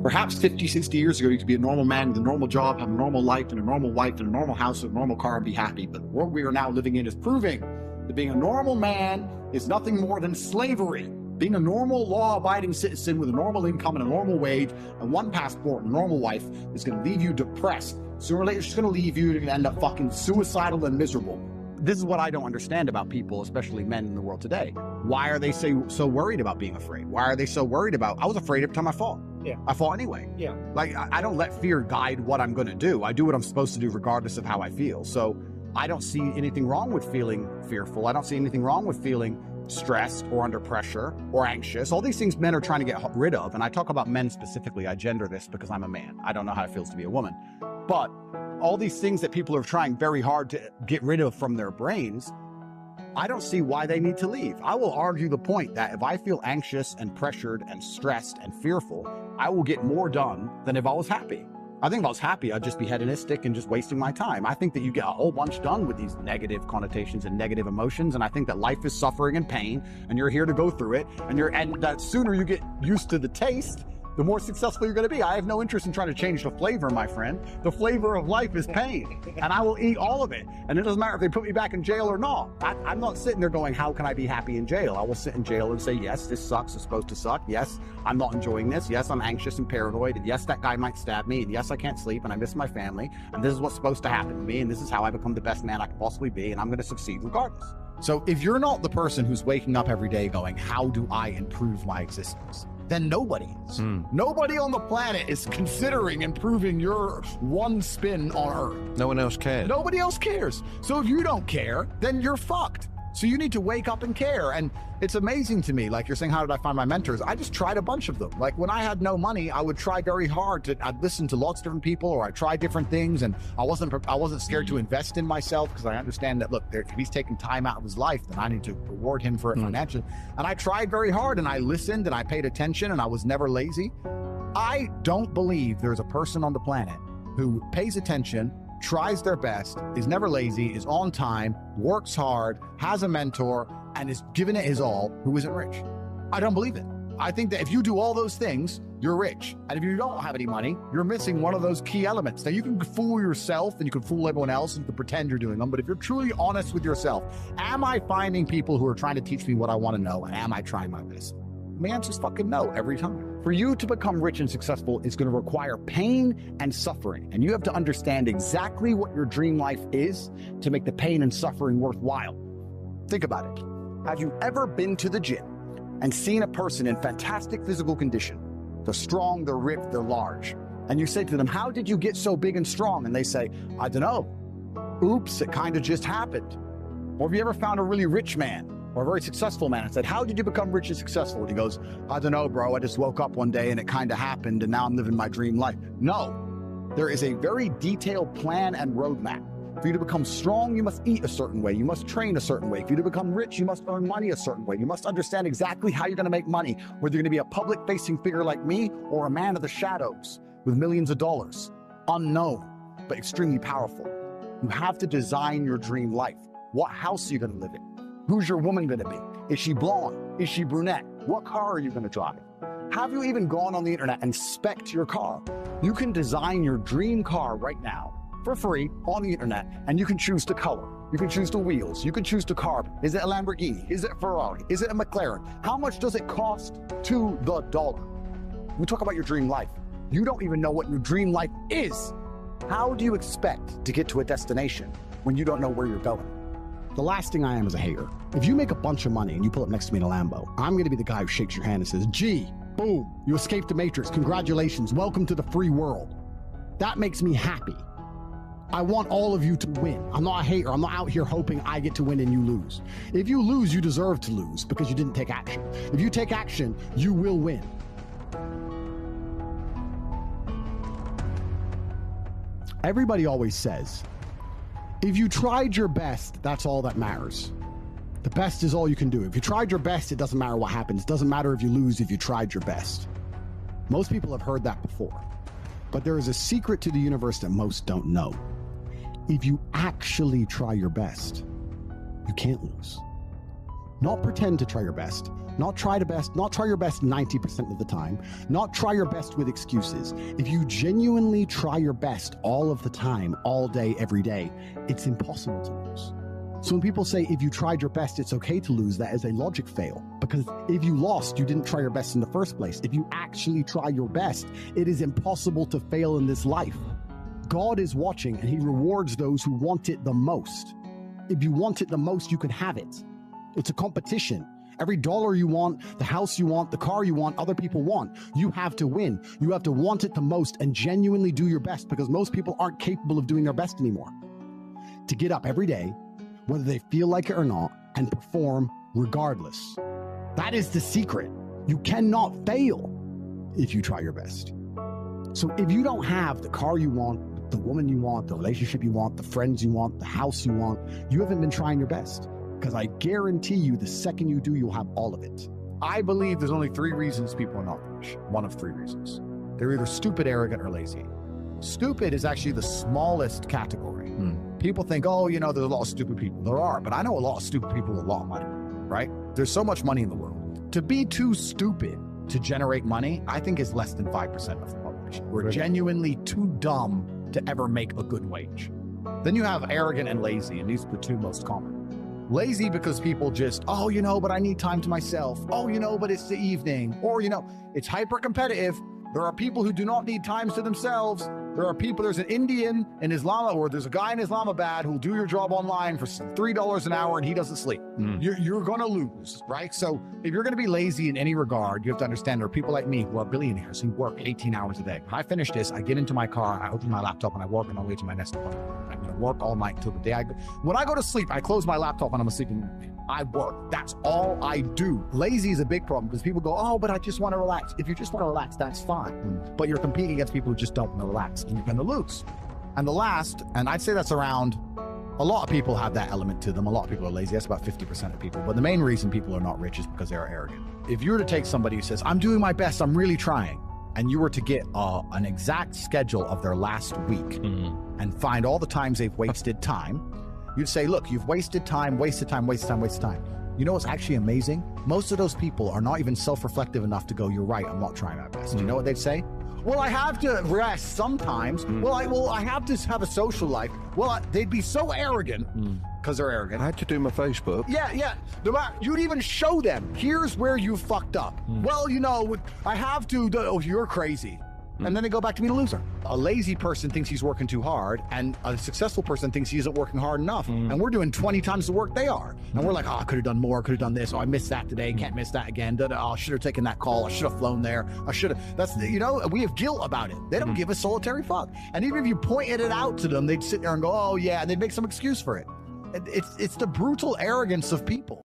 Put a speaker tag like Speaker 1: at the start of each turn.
Speaker 1: Perhaps 50, 60 years ago, you could be a normal man with a normal job, have a normal life, and a normal wife, and a normal house, and a normal car, and be happy. But the world we are now living in is proving that being a normal man is nothing more than slavery. Being a normal, law-abiding citizen with a normal income and a normal wage, and one passport and a normal wife is going to leave you depressed. Sooner or later, it's just going to leave you. You're going to end up fucking suicidal and miserable. This is what I don't understand about people, especially men in the world today. Why are they so worried about being afraid? Why are they so worried about, I was afraid every time I fought.
Speaker 2: Yeah.
Speaker 1: I fought anyway.
Speaker 2: Yeah.
Speaker 1: Like, I don't let fear guide what I'm going to do. I do what I'm supposed to do regardless of how I feel. So I don't see anything wrong with feeling fearful. I don't see anything wrong with feeling stressed or under pressure or anxious. All these things men are trying to get rid of. And I talk about men specifically. I gender this because I'm a man. I don't know how it feels to be a woman. But all these things that people are trying very hard to get rid of from their brains, I don't see why they need to leave. I will argue the point that if I feel anxious and pressured and stressed and fearful, I will get more done than if I was happy. I think if I was happy, I'd just be hedonistic and just wasting my time. I think that you get a whole bunch done with these negative connotations and negative emotions. And I think that life is suffering and pain, and you're here to go through it. And that sooner you get used to the taste, the more successful you're going to be. I have no interest in trying to change the flavor, my friend. The flavor of life is pain, and I will eat all of it. And it doesn't matter if they put me back in jail or not. I'm not sitting there going, how can I be happy in jail? I will sit in jail and say, yes, this sucks. It's supposed to suck. Yes, I'm not enjoying this. Yes, I'm anxious and paranoid. And yes, that guy might stab me. And yes, I can't sleep and I miss my family. And this is what's supposed to happen to me. And this is how I become the best man I can possibly be. And I'm going to succeed regardless. So if you're not the person who's waking up every day going, how do I improve my existence? Then nobody is. Nobody on the planet is considering improving your one spin on Earth.
Speaker 3: No one else cares.
Speaker 1: Nobody else cares. So if you don't care, then you're fucked. So you need to wake up and care. And it's amazing to me, like you're saying, how did I find my mentors? I just tried a bunch of them. Like when I had no money, I would try very hard I'd listen to lots of different people, or I'd try different things. And I wasn't scared to invest in myself, because I understand that, look, if he's taking time out of his life, then I need to reward him for it financially. And I tried very hard, and I listened, and I paid attention, and I was never lazy. I don't believe there's a person on the planet who pays attention, tries their best, is never lazy, is on time, works hard, has a mentor, and is giving it his all, who isn't rich. I don't believe it. I think that if you do all those things, you're rich. And if you don't have any money, you're missing one of those key elements. Now, you can fool yourself and you can fool everyone else and you can pretend you're doing them, but if you're truly honest with yourself, am I finding people who are trying to teach me what I want to know, and am I trying my best? The answer's fucking no every time. For you to become rich and successful is going to require pain and suffering. And you have to understand exactly what your dream life is to make the pain and suffering worthwhile. Think about it. Have you ever been to the gym and seen a person in fantastic physical condition? They're strong, they're ripped, they're large. And you say to them, how did you get so big and strong? And they say, I don't know. Oops, it kind of just happened. Or have you ever found a really rich man or a very successful man and said, how did you become rich and successful? And he goes, I don't know, bro. I just woke up one day and it kind of happened, and now I'm living my dream life. No, there is a very detailed plan and roadmap. For you to become strong, you must eat a certain way. You must train a certain way. For you to become rich, you must earn money a certain way. You must understand exactly how you're going to make money, whether you're going to be a public-facing figure like me or a man of the shadows with millions of dollars. Unknown, but extremely powerful. You have to design your dream life. What house are you going to live in? Who's your woman going to be? Is she blonde? Is she brunette? What car are you going to drive? Have you even gone on the internet and spec'd your car? You can design your dream car right now for free on the internet, and you can choose the color. You can choose the wheels. You can choose the carb. Is it a Lamborghini? Is it a Ferrari? Is it a McLaren? How much does it cost to the dollar? We talk about your dream life. You don't even know what your dream life is. How do you expect to get to a destination when you don't know where you're going? The last thing I am is a hater. If you make a bunch of money and you pull up next to me in a Lambo, I'm going to be the guy who shakes your hand and says, gee, boom, you escaped the matrix. Congratulations. Welcome to the free world. That makes me happy. I want all of you to win. I'm not a hater. I'm not out here hoping I get to win and you lose. If you lose, you deserve to lose because you didn't take action. If you take action, you will win. Everybody always says, if you tried your best, that's all that matters. The best is all you can do. If you tried your best, it doesn't matter what happens. It doesn't matter if you lose if you tried your best. Most people have heard that before. But there is a secret to the universe that most don't know. If you actually try your best, you can't lose. Not pretend to try your best.
Speaker 2: Not try your best 90% of the time, not try your best with excuses. If you genuinely try your best all of the time, all day, every day, it's impossible to lose. So when people say, if you tried your best, it's okay to lose, that is a logic fail. Because if you lost, you didn't try your best in the first place. If you actually try your best, it is impossible to fail in this life. God is watching and he rewards those who want it the most. If you want it the most, you can have it. It's a competition. Every dollar you want, the house you want, the car you want, other people want, you have to win. You have to want it the most and genuinely do your best, because most people aren't capable of doing their best anymore. To get up every day, whether they feel like it or not, and perform regardless. That is the secret. You cannot fail if you try your best. So if you don't have the car you want, the woman you want, the relationship you want, the friends you want, the house you want, you haven't been trying your best. Because I guarantee you, the second you do, you'll have all of it.
Speaker 1: I believe there's only 3 reasons people are not rich. One of 3 reasons. They're either stupid, arrogant, or lazy. Stupid is actually the smallest category. People think, oh, you know, there's a lot of stupid people. There are, but I know a lot of stupid people with a lot of money, right? There's so much money in the world. To be too stupid to generate money, I think is less than 5% of the population. We're genuinely too dumb to ever make a good wage. Then you have arrogant and lazy, and these are the 2 most common. Lazy because people just, oh, you know, but I need time to myself. Oh, you know, but it's the evening. Or, you know, it's hyper competitive. There are people who do not need times to themselves. There are people, there's an Indian in Islam, or there's a guy in Islamabad who'll do your job online for $3 an hour and he doesn't sleep. You're going to lose, right? So if you're going to be lazy in any regard, you have to understand there are people like me who are billionaires who work 18 hours a day. When I finish this, I get into my car, I open my laptop and I work on my way to my next appointment. I'm going to work all night until the day when I go to sleep, I close my laptop and I'm sleeping. I work. That's all I do. Lazy is a big problem because people go, oh, but I just want to relax. If you just want to relax, that's fine. But you're competing against people who just don't want to relax, and you're going to lose. And the last, and I'd say that's around, a lot of people have that element to them. A lot of people are lazy. That's about 50% of people. But the main reason people are not rich is because they are arrogant. If you were to take somebody who says, I'm doing my best, I'm really trying, and you were to get an exact schedule of their last week and find all the times they've wasted time, you'd say, look, you've wasted time, wasted time, wasted time, wasted time. You know what's actually amazing? Most of those people are not even self-reflective enough to go, you're right, I'm not trying my best. You know what they'd say? Well, I have to rest sometimes. I have to have a social life. They'd be so arrogant because they're arrogant.
Speaker 3: I had to do my Facebook.
Speaker 1: Yeah. You'd even show them, here's where you fucked up. Well, you know, I have to, oh, you're crazy. And then they go back to being a loser. A lazy person thinks he's working too hard, and a successful person thinks he isn't working hard enough. And we're doing 20 times the work they are. And we're like, oh, I could have done more, could have done this. Oh, I missed that today, can't miss that again. Oh, I should have taken that call. I should have flown there. I should have. That's, you know, we have guilt about it. They don't give a solitary fuck. And even if you pointed it out to them, they'd sit there and go, oh, yeah, and they'd make some excuse for it. It's the brutal arrogance of people.